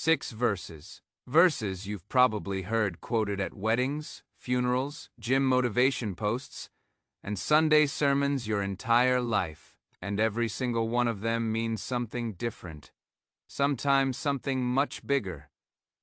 6 verses. Verses you've probably heard quoted at weddings, funerals, gym motivation posts, and Sunday sermons your entire life, and every single one of them means something different. Sometimes something much bigger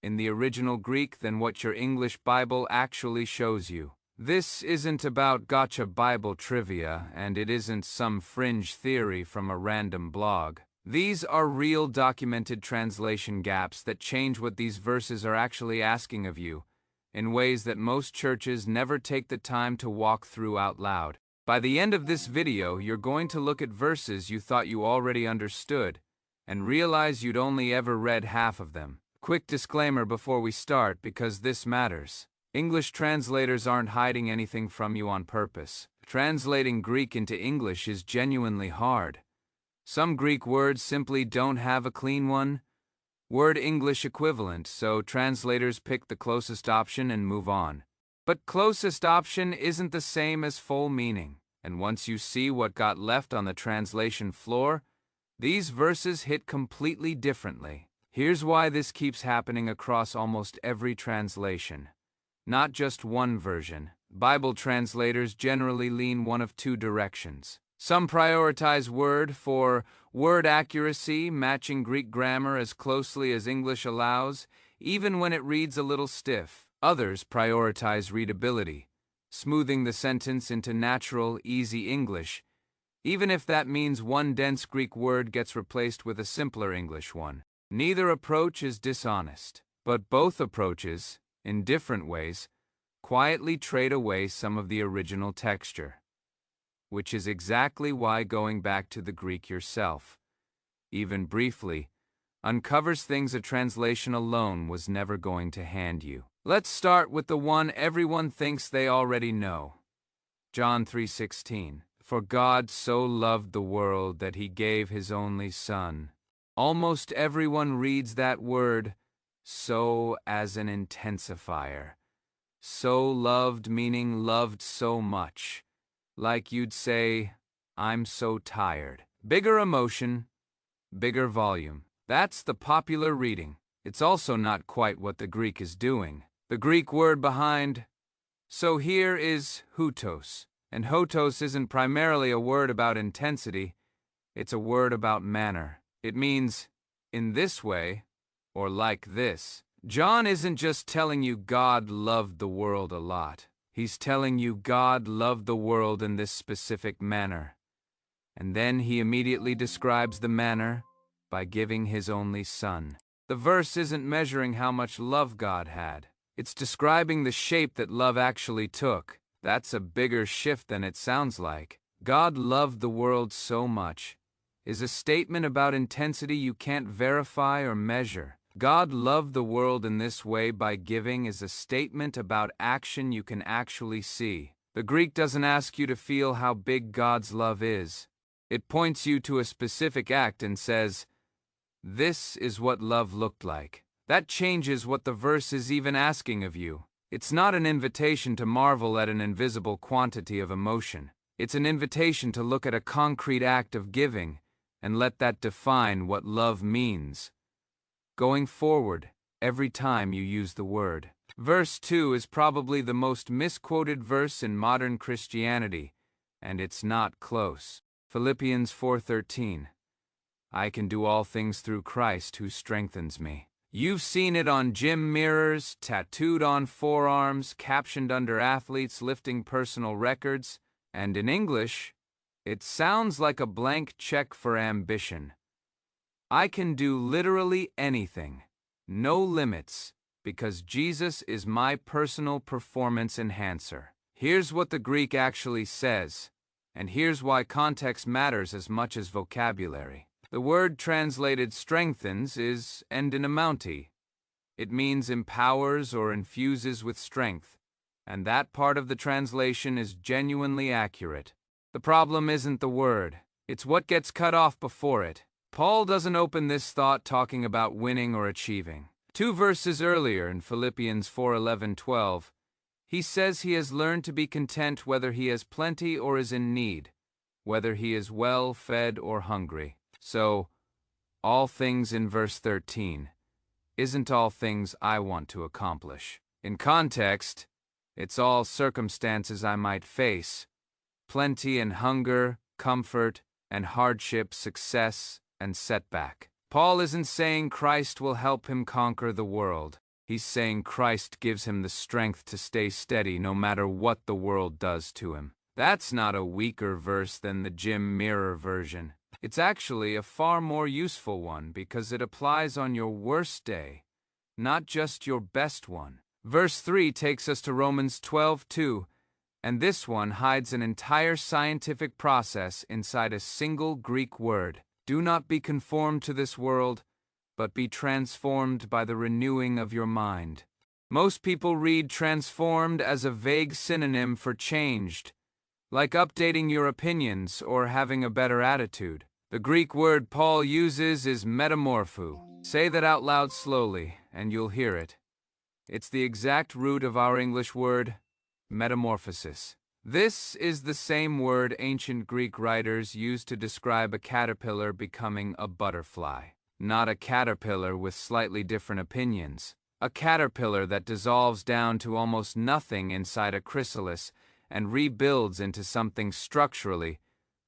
in the original Greek than what your English Bible actually shows you. This isn't about gotcha Bible trivia, and it isn't some fringe theory from a random blog. These are real documented translation gaps that change what these verses are actually asking of you, in ways that most churches never take the time to walk through out loud. By the end of this video, you're going to look at verses you thought you already understood, and realize you'd only ever read half of them. Quick disclaimer before we start, because this matters. English translators aren't hiding anything from you on purpose. Translating Greek into English is genuinely hard. Some Greek words simply don't have a clean word English equivalent, so translators pick the closest option and move on. But closest option isn't the same as full meaning, and once you see what got left on the translation floor, these verses hit completely differently. Here's why this keeps happening across almost every translation. Not just one version. Bible translators generally lean one of two directions. Some prioritize word accuracy, matching Greek grammar as closely as English allows, even when it reads a little stiff. Others prioritize readability, smoothing the sentence into natural, easy English, even if that means one dense Greek word gets replaced with a simpler English one. Neither approach is dishonest, but both approaches, in different ways, quietly trade away some of the original texture. Which is exactly why going back to the Greek yourself, even briefly, uncovers things a translation alone was never going to hand you. Let's start with the one everyone thinks they already know. John 3:16. For God so loved the world that he gave his only Son. Almost everyone reads that word "so" as an intensifier. So loved meaning loved so much. Like you'd say, I'm so tired. Bigger emotion, bigger volume. That's the popular reading. It's also not quite what the Greek is doing. The Greek word behind "so" here is houtos. And houtos isn't primarily a word about intensity, it's a word about manner. It means, in this way, or like this. John isn't just telling you God loved the world a lot. He's telling you God loved the world in this specific manner. And then he immediately describes the manner by giving his only Son. The verse isn't measuring how much love God had. It's describing the shape that love actually took. That's a bigger shift than it sounds like. God loved the world so much is a statement about intensity you can't verify or measure. God loved the world in this way by giving is a statement about action you can actually see. The Greek doesn't ask you to feel how big God's love is. It points you to a specific act and says, this is what love looked like. That changes what the verse is even asking of you. It's not an invitation to marvel at an invisible quantity of emotion. It's an invitation to look at a concrete act of giving and let that define what love means. Going forward, every time you use the word. Verse 2 is probably the most misquoted verse in modern Christianity, and it's not close. Philippians 4:13. I can do all things through Christ who strengthens me. You've seen it on gym mirrors, tattooed on forearms, captioned under athletes lifting personal records, and in English, it sounds like a blank check for ambition. I can do literally anything, no limits, because Jesus is my personal performance enhancer. Here's what the Greek actually says, and here's why context matters as much as vocabulary. The word translated strengthens is denominational. It means empowers or infuses with strength, and that part of the translation is genuinely accurate. The problem isn't the word, it's what gets cut off before it. Paul doesn't open this thought talking about winning or achieving. 2 verses earlier in Philippians 4:11-12, he says he has learned to be content whether he has plenty or is in need, whether he is well fed or hungry. So, all things in verse 13 isn't all things I want to accomplish. In context, it's all circumstances I might face. Plenty and hunger, comfort and hardship, success and setback. Paul isn't saying Christ will help him conquer the world. He's saying Christ gives him the strength to stay steady no matter what the world does to him. That's not a weaker verse than the Jim Mirror version. It's actually a far more useful one because it applies on your worst day, not just your best one. Verse 3 takes us to Romans 12:2, and this one hides an entire scientific process inside a single Greek word. Do not be conformed to this world, but be transformed by the renewing of your mind. Most people read transformed as a vague synonym for changed, like updating your opinions or having a better attitude. The Greek word Paul uses is metamorphoo. Say that out loud slowly, and you'll hear it. It's the exact root of our English word, metamorphosis. This is the same word ancient Greek writers used to describe a caterpillar becoming a butterfly. Not a caterpillar with slightly different opinions. A caterpillar that dissolves down to almost nothing inside a chrysalis and rebuilds into something structurally,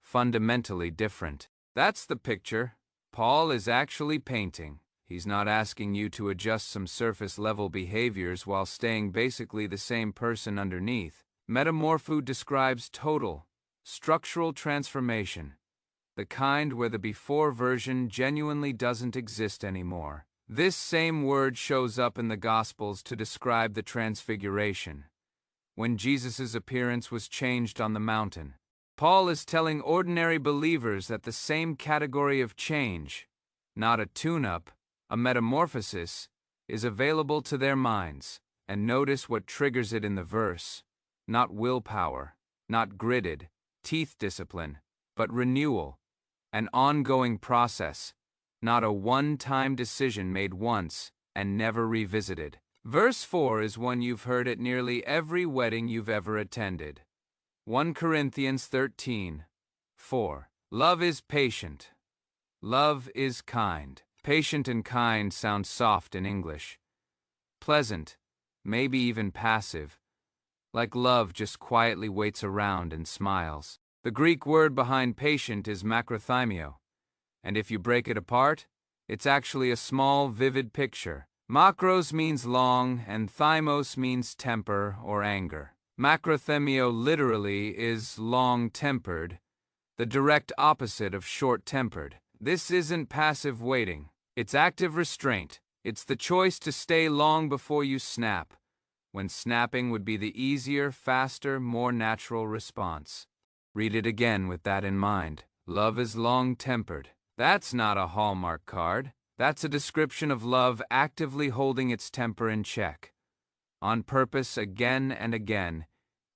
fundamentally different. That's the picture Paul is actually painting. He's not asking you to adjust some surface-level behaviors while staying basically the same person underneath. Metamorphoo describes total, structural transformation, the kind where the before version genuinely doesn't exist anymore. This same word shows up in the Gospels to describe the transfiguration, when Jesus' appearance was changed on the mountain. Paul is telling ordinary believers that the same category of change, not a tune-up, a metamorphosis, is available to their minds. And notice what triggers it in the verse. Not willpower, not gritted, teeth discipline, but renewal, an ongoing process, not a one-time decision made once and never revisited. Verse 4 is one you've heard at nearly every wedding you've ever attended. 1 Corinthians 13:4. Love is patient. Love is kind. Patient and kind sound soft in English. Pleasant, maybe even passive. Like love just quietly waits around and smiles. The Greek word behind patient is macrothymio, and if you break it apart, it's actually a small, vivid picture. Makros means long, and thymos means temper or anger. Macrothymio literally is long-tempered, the direct opposite of short-tempered. This isn't passive waiting. It's active restraint. It's the choice to stay long before you snap, when snapping would be the easier, faster, more natural response. Read it again with that in mind. Love is long-tempered. That's not a Hallmark card. That's a description of love actively holding its temper in check, on purpose again and again,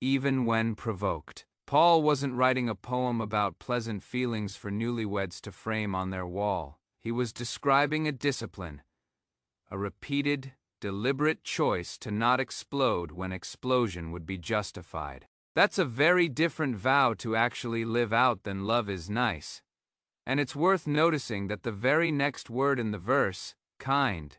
even when provoked. Paul wasn't writing a poem about pleasant feelings for newlyweds to frame on their wall. He was describing a discipline, a repeated, deliberate choice to not explode when explosion would be justified. That's a very different vow to actually live out than love is nice. And it's worth noticing that the very next word in the verse, kind,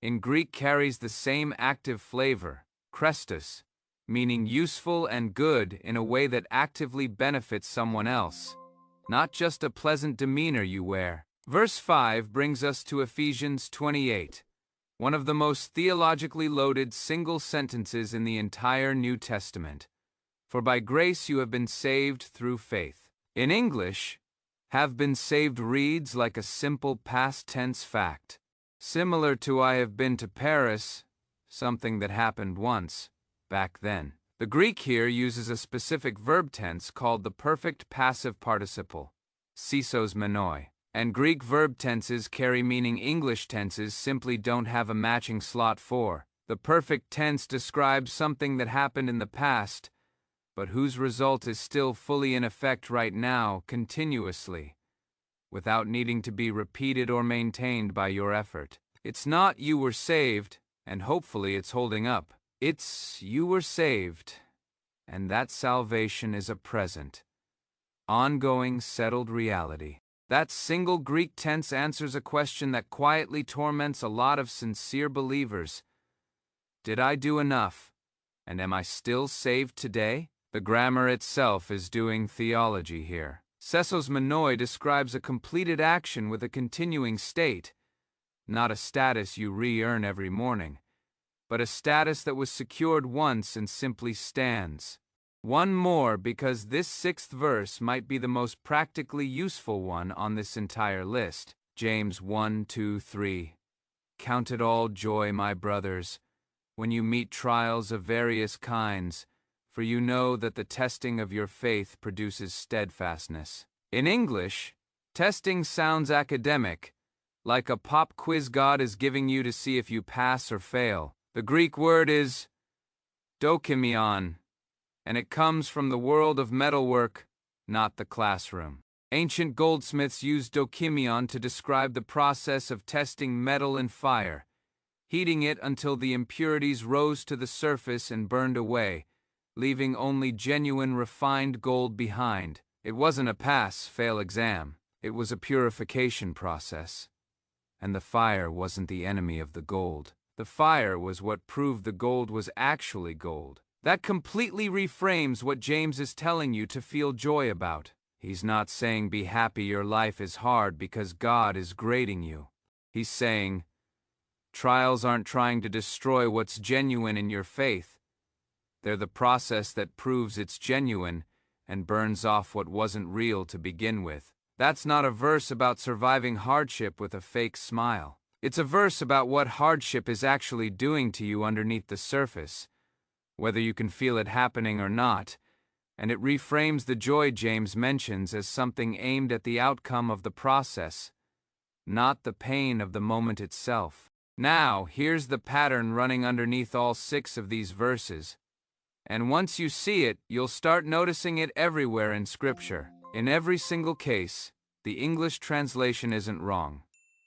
in Greek carries the same active flavor, krestos, meaning useful and good in a way that actively benefits someone else, not just a pleasant demeanor you wear. Verse 5 brings us to Ephesians 28, one of the most theologically loaded single sentences in the entire New Testament. For by grace you have been saved through faith. In English, have been saved reads like a simple past tense fact, similar to I have been to Paris, something that happened once, back then. The Greek here uses a specific verb tense called the perfect passive participle, sisos menoi, and Greek verb tenses carry meaning English tenses simply don't have a matching slot for. The perfect tense describes something that happened in the past, but whose result is still fully in effect right now, continuously, without needing to be repeated or maintained by your effort. It's not you were saved, and hopefully it's holding up. It's you were saved, and that salvation is a present, ongoing, settled reality. That single Greek tense answers a question that quietly torments a lot of sincere believers. Did I do enough? And am I still saved today? The grammar itself is doing theology here. Sessos menoi describes a completed action with a continuing state, not a status you re-earn every morning, but a status that was secured once and simply stands. One more, because this 6th verse might be the most practically useful one on this entire list. James 1:2-3. Count it all joy, my brothers, when you meet trials of various kinds, for you know that the testing of your faith produces steadfastness. In English, testing sounds academic, like a pop quiz God is giving you to see if you pass or fail. The Greek word is dokimion, and it comes from the world of metalwork, not the classroom. Ancient goldsmiths used dokimion to describe the process of testing metal in fire, heating it until the impurities rose to the surface and burned away, leaving only genuine refined gold behind. It wasn't a pass-fail exam, it was a purification process. And the fire wasn't the enemy of the gold. The fire was what proved the gold was actually gold. That completely reframes what James is telling you to feel joy about. He's not saying be happy your life is hard because God is grading you. He's saying, trials aren't trying to destroy what's genuine in your faith. They're the process that proves it's genuine and burns off what wasn't real to begin with. That's not a verse about surviving hardship with a fake smile. It's a verse about what hardship is actually doing to you underneath the surface, whether you can feel it happening or not, and it reframes the joy James mentions as something aimed at the outcome of the process, not the pain of the moment itself. Now, here's the pattern running underneath all 6 of these verses. And once you see it, you'll start noticing it everywhere in Scripture. In every single case, the English translation isn't wrong.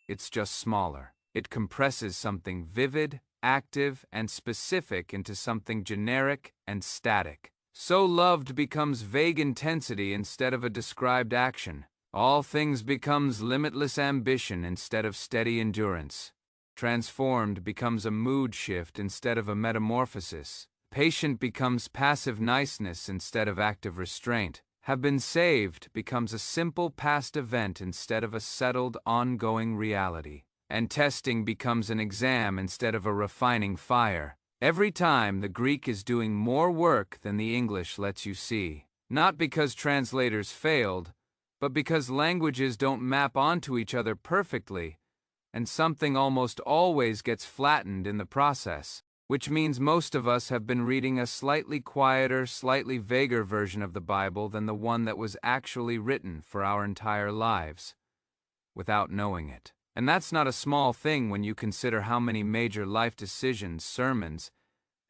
It's just smaller. It compresses something vivid, active, and specific into something generic and static. So loved becomes vague intensity instead of a described action. All things becomes limitless ambition instead of steady endurance. Transformed becomes a mood shift instead of a metamorphosis. Patient becomes passive niceness instead of active restraint. Have been saved becomes a simple past event instead of a settled, ongoing reality. And testing becomes an exam instead of a refining fire. Every time the Greek is doing more work than the English lets you see. Not because translators failed, but because languages don't map onto each other perfectly, and something almost always gets flattened in the process. Which means most of us have been reading a slightly quieter, slightly vaguer version of the Bible than the one that was actually written for our entire lives, without knowing it. And that's not a small thing when you consider how many major life decisions, sermons,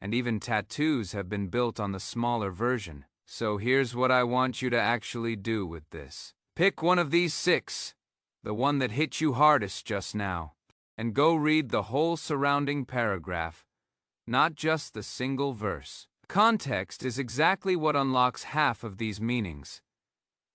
and even tattoos have been built on the smaller version. So here's what I want you to actually do with this. Pick one of these 6, the one that hit you hardest just now, and go read the whole surrounding paragraph, not just the single verse. Context is exactly what unlocks half of these meanings.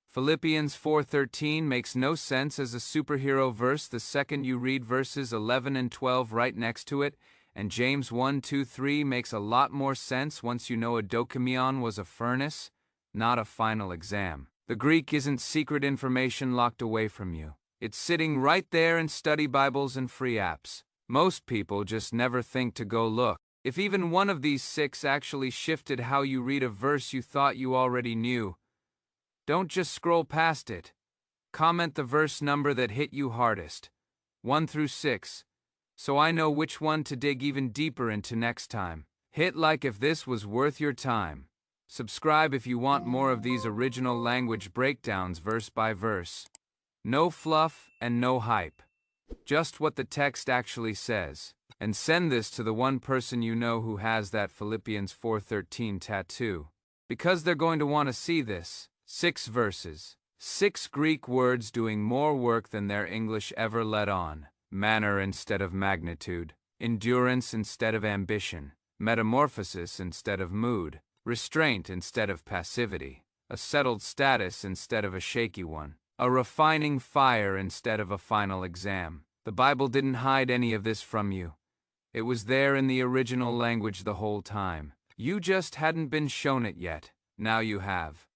Philippians 4:13 makes no sense as a superhero verse the second you read verses 11 and 12 right next to it, and James 1:2-3 makes a lot more sense once you know a dokimion was a furnace, not a final exam. The Greek isn't secret information locked away from you. It's sitting right there in study Bibles and free apps. Most people just never think to go look. If even one of these 6 actually shifted how you read a verse you thought you already knew, don't just scroll past it. Comment the verse number that hit you hardest, 1 through 6, so I know which one to dig even deeper into next time. Hit like if this was worth your time. Subscribe if you want more of these original language breakdowns verse by verse. No fluff and no hype. Just what the text actually says. And send this to the one person you know who has that Philippians 4:13 tattoo. Because they're going to want to see this. 6 verses. 6 Greek words doing more work than their English ever let on. Manner instead of magnitude. Endurance instead of ambition. Metamorphosis instead of mood. Restraint instead of passivity. A settled status instead of a shaky one. A refining fire instead of a final exam. The Bible didn't hide any of this from you. It was there in the original language the whole time. You just hadn't been shown it yet. Now you have.